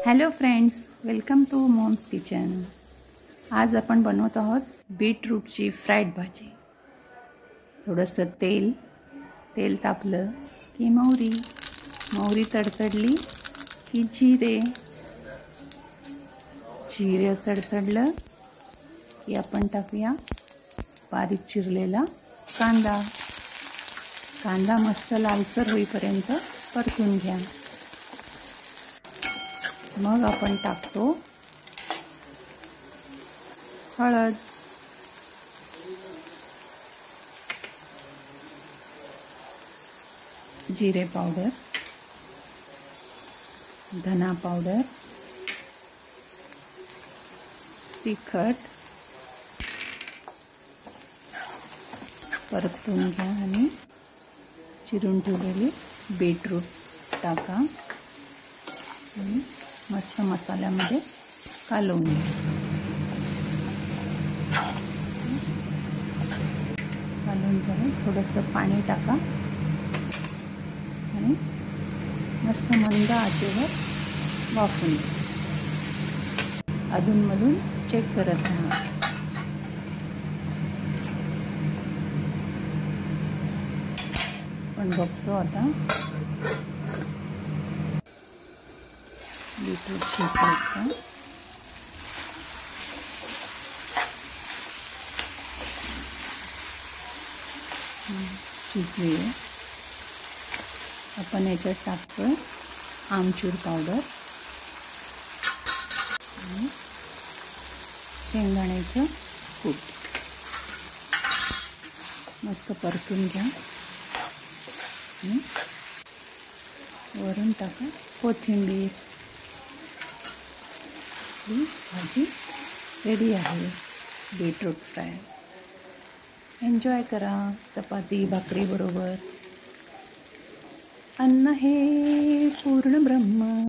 Hello friends, welcome to mom's kitchen. आज आपण बनवत आहोत बीटरूटची फ्राईड भाजी। थोडंसं तेल तापलं की मोहरी तडतडली की जिरे तडतडलं की आपण टाकूया बारीक चिरलेला कांदा मस्त लालसर होईपर्यंत परतून घ्या। मग आपण टाकतो हळद, जिरे पावडर, धना पावडर, तिखट परतून घ्या आणि चिरून ठेवलेले बीटरूट टाका आणि मस्त मसाल्यामध्ये कालवून घ्या। कालवून झालं थोडंसं पाणी टाका आणि मस्त मंद आचेवर वाफवून घ्या। अधूनमधून चेक करत राहा। पण बघतो आता बीटरूट शिजलं शिजली आहे। आपण याच्यात टाकतो आमचूर पावडर आणि शेंगदाण्याचं कूट। मस्त परतून घ्या आणि वरून टाका कोथिंबीर। ही भाजी रेडी आहे, बीटरूट फ्राय। एन्जॉय करा चपाती भाकरी बरोबर। अन्न हे पूर्ण ब्रह्म।